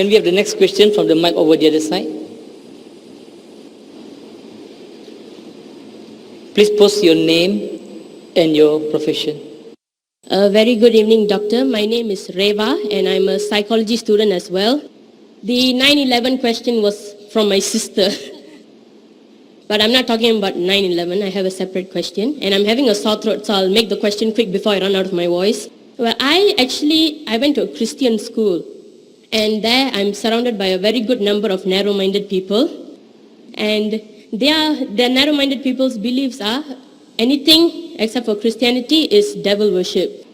Can we have the next question from the mic over the other side? Please post your name and your profession. Very good evening, doctor. My name is Reva, and I'm a psychology student as well. The 9/11 question was from my sister. But I'm not talking about 9/11. I have a separate question. And I'm having a sore throat, so I'll make the question quick before I run out of my voice. Well, I went to a Christian school. And there I'm surrounded by a very good number of narrow-minded people. And their narrow-minded people's beliefs are anything except for Christianity is devil worship.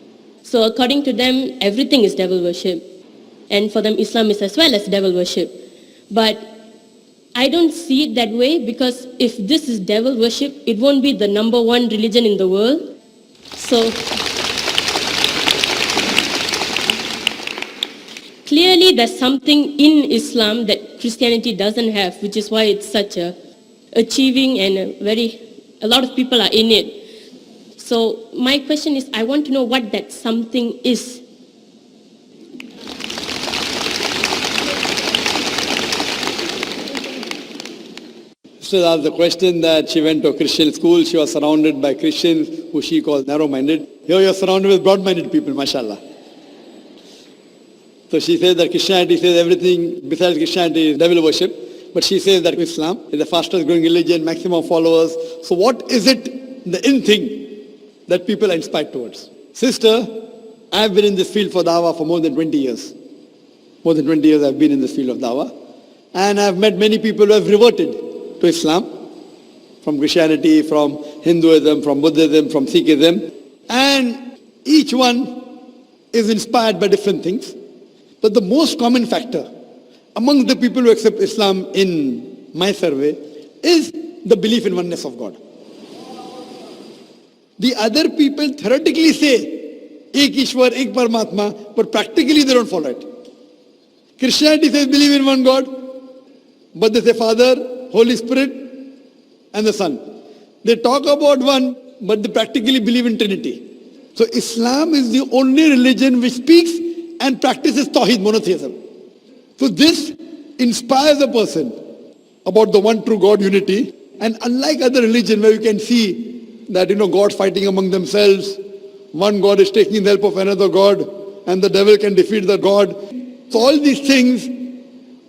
So according to them, everything is devil worship. And for them, Islam is as well as devil worship. But I don't see it that way, because if this is devil worship, it won't be the number one religion in the world. So clearly there's something in Islam that Christianity doesn't have, which is why it's such a achieving and a lot of people are in it. So my question is, I want to know what that something is. She asked the question that she went to a Christian school, she was surrounded by Christians who she calls narrow-minded. Here you are surrounded with broad-minded people, mashallah. So she says that Christianity says everything besides Christianity is devil worship. But she says that Islam is the fastest growing religion, maximum followers. So what is it, the in thing that people are inspired towards? Sister, I have been in this field for dawah for more than 20 years. More than 20 years I have been in this field of dawah. And I have met many people who have reverted to Islam, from Christianity, from Hinduism, from Buddhism, from Sikhism. And each one is inspired by different things. But the most common factor among the people who accept Islam in my survey is the belief in oneness of God. The other people theoretically say, Ek Ishwar, Ek Paramatma, but practically they don't follow it. Christianity says believe in one God, but they say Father, Holy Spirit, and the Son. They talk about one, but they practically believe in Trinity. So Islam is the only religion which speaks and practices Tawheed, monotheism. So this inspires a person about the one true God, unity. And unlike other religions where you can see that, gods fighting among themselves, one God is taking the help of another God, and the devil can defeat the God. So all these things,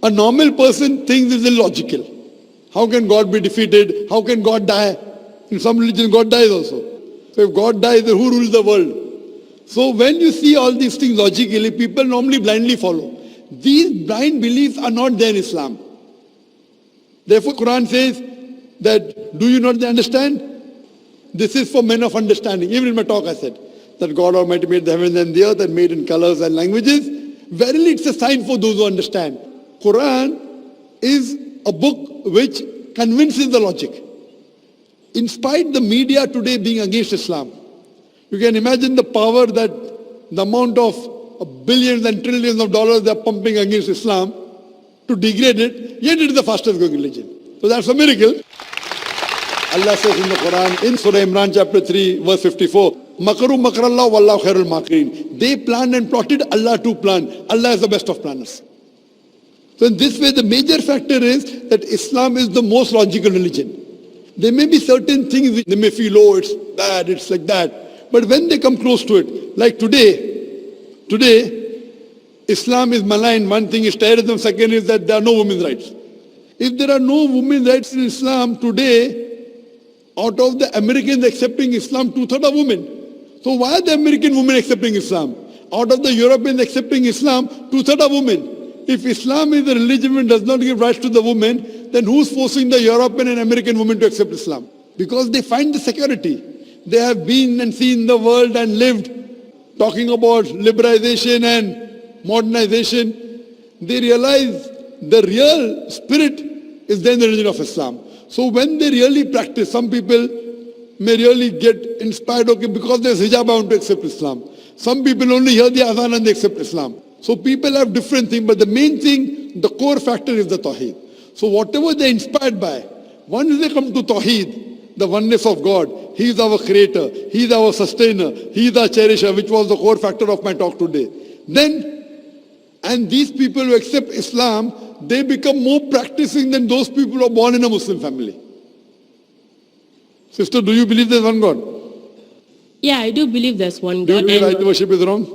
a normal person thinks is illogical. How can God be defeated? How can God die? In some religions, God dies also. So if God dies, then who rules the world? So when you see all these things logically, people normally blindly follow. These blind beliefs are not there in Islam. Therefore, Quran says that, do you not understand? This is for men of understanding. Even in my talk I said that God Almighty made the heavens and the earth and made in colors and languages. Verily it's a sign for those who understand. Quran is a book which convinces the logic. In spite the media today being against Islam, you can imagine the power that the amount of billions and trillions of dollars they are pumping against Islam to degrade it, yet it is the fastest growing religion. So that's a miracle. Allah says in the Quran, in Surah Imran chapter 3 verse 54, Makaru makrallah wallahu khairul makirin. They planned and plotted, Allah too planned. Allah is the best of planners. So in this way, the major factor is that Islam is the most logical religion. There may be certain things which they may feel, oh, it's bad, it's like that. But when they come close to it, like today, Islam is maligned. One thing is terrorism, second is that there are no women's rights. If there are no women's rights in Islam today, out of the Americans accepting Islam, 2/3 are women. So why are the American women accepting Islam? Out of the Europeans accepting Islam, 2/3 are women. If Islam is a religion which does not give rights to the women, then who's forcing the European and American women to accept Islam? Because they find the security. They have been and seen the world and lived, talking about liberalization and modernization. They realize the real spirit is then the religion of Islam. So when they really practice, some people may really get inspired, okay, because there's hijab, I want to accept Islam. Some people only hear the azan and they accept Islam. So people have different things, but the main thing, the core factor is the Tawheed. So whatever they're inspired by, once they come to Tawheed, the oneness of God, He is our creator, He is our sustainer, He is our cherisher, which was the core factor of my talk today. Then, And these people who accept Islam, they become more practicing than those people who are born in a Muslim family. Sister, do you believe there's one God? Yeah, I do believe there's one Do you God. believe and- idol worship is wrong?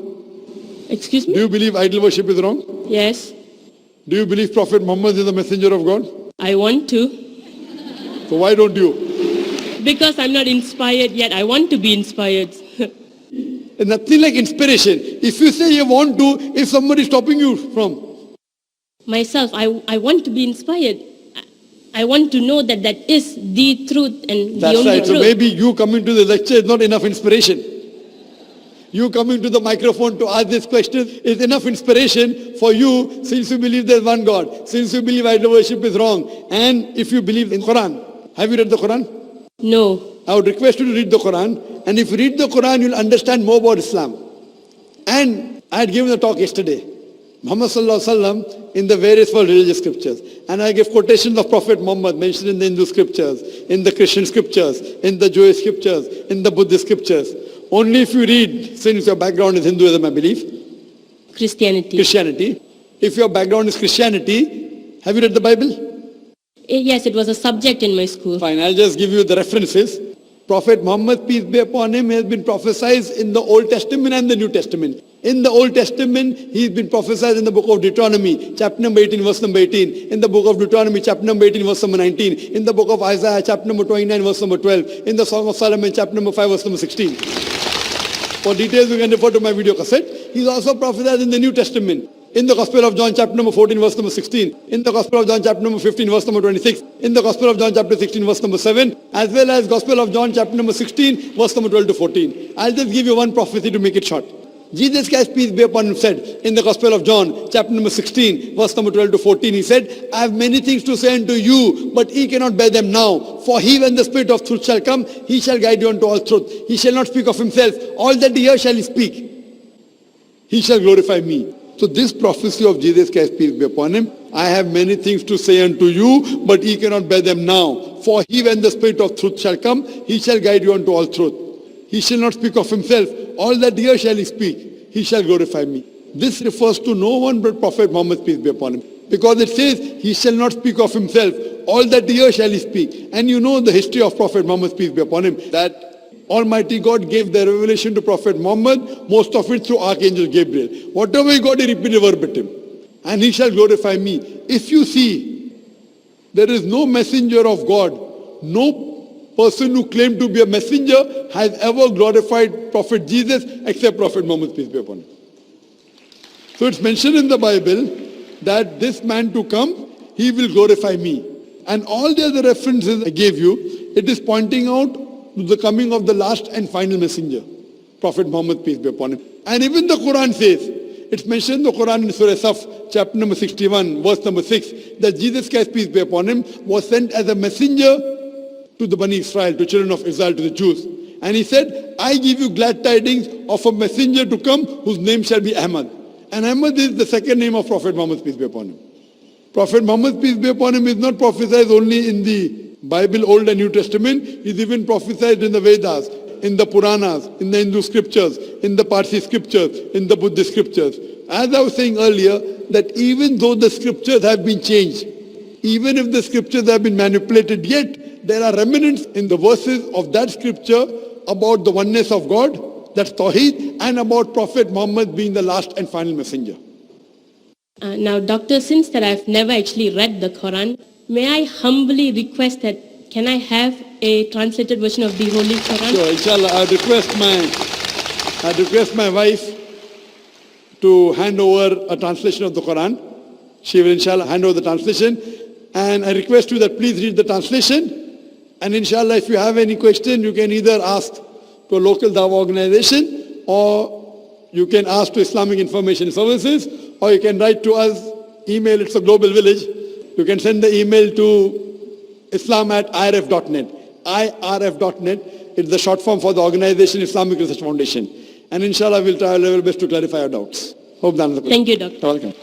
Excuse Do me? you believe idol worship is wrong? Yes, Do you believe Prophet Muhammad is the messenger of God? I want to. So why don't you? Because I'm not inspired yet. I want to be inspired. There's nothing like inspiration. If you say you want to, if somebody is stopping you from, Myself, I want to be inspired. I want to know that that is the truth and that's the only right. So truth. maybe you coming to the lecture is not enough inspiration. You coming to the microphone to ask this question is enough inspiration for you, since you believe there's one God, since you believe idol worship is wrong, and if you believe in Quran. Have you read the Quran? No. I would request you to read the Quran, and if you read the Quran, you'll understand more about Islam. And I had given a talk yesterday, Muhammad Sallallahu Alaihi Wasallam, in the various world religious scriptures. And I gave quotations of Prophet Muhammad mentioned in the Hindu scriptures, in the Christian scriptures, in the Jewish scriptures, in the Buddhist scriptures. Only if you read, since your background is Hinduism, I believe, Christianity. If your background is Christianity, have you read the Bible? Yes, it was a subject in my school. Fine, I'll just give you the references. Prophet Muhammad, peace be upon him, has been prophesied in the Old Testament and the New Testament. In the Old Testament, he's been prophesied in the book of Deuteronomy, chapter number 18, verse number 18. In the book of Deuteronomy, chapter number 18, verse number 19. In the book of Isaiah, chapter number 29, verse number 12. In the Song of Solomon, chapter number 5, verse number 16. For details, you can refer to my video cassette. He's also prophesied in the New Testament. In the Gospel of John, chapter number 14, verse number 16. In the Gospel of John, chapter number 15, verse number 26. In the Gospel of John, chapter 16, verse number 7. As well as Gospel of John, chapter number 16, verse number 12 to 14. I'll just give you one prophecy to make it short. Jesus Christ, peace be upon him, said in the Gospel of John, chapter number 16, verse number 12 to 14, he said, I have many things to say unto you, but ye cannot bear them now. For he, when the Spirit of truth shall come, he shall guide you unto all truth. He shall not speak of himself. All that he hear shall he speak. He shall glorify me. So this prophecy of Jesus Christ, peace be upon him, I have many things to say unto you, but ye cannot bear them now. For he, when the Spirit of truth shall come, he shall guide you unto all truth. He shall not speak of himself. All that he hear shall he speak. He shall glorify me. This refers to no one but Prophet Muhammad, peace be upon him. Because it says, he shall not speak of himself. All that he hear shall he speak. And you know the history of Prophet Muhammad, peace be upon him, that Almighty God gave the revelation to Prophet Muhammad, most of it through Archangel Gabriel. Whatever he got, he repeated verbatim. And he shall glorify me. If you see, there is no messenger of God, no person who claimed to be a messenger has ever glorified Prophet Jesus except Prophet Muhammad, peace be upon him. So it's mentioned in the Bible that this man to come, he will glorify me. And all the other references I gave you, it is pointing out to the coming of the last and final messenger, Prophet Muhammad, peace be upon him. And even the Quran says, it's mentioned in the Quran in Surah Saf, chapter number 61, verse number 6, that Jesus Christ, peace be upon him, was sent as a messenger to the Bani Israel, to children of Israel, to the Jews. And he said, I give you glad tidings of a messenger to come whose name shall be Ahmad. And Ahmad is the second name of Prophet Muhammad, peace be upon him. Prophet Muhammad, peace be upon him, is not prophesied only in the Bible, Old and New Testament. He's even prophesied in the Vedas, in the Puranas, in the Hindu scriptures, in the Parsi scriptures, in the Buddhist scriptures. As I was saying earlier, that even though the scriptures have been changed, even if the scriptures have been manipulated, yet there are remnants in the verses of that scripture about the oneness of God, that's Tawheed, and about Prophet Muhammad being the last and final messenger. Now, Doctor, since that I've never actually read the Quran, may I humbly request that can I have a translated version of the Holy Quran? So, inshallah, I'd request my wife to hand over a translation of the Quran. She will, inshallah, hand over the translation. And I request you that please read the translation. And inshallah, if you have any question, you can either ask to a local Dawah organization, or you can ask to Islamic Information Services, or you can write to us, email, it's a global village. You can send the email to islam@irf.net. irf.net, it's the short form for the organization Islamic Research Foundation. And inshallah, we'll try our level best to clarify our doubts. Hope that answers the question. Thank you, Doctor. You're welcome.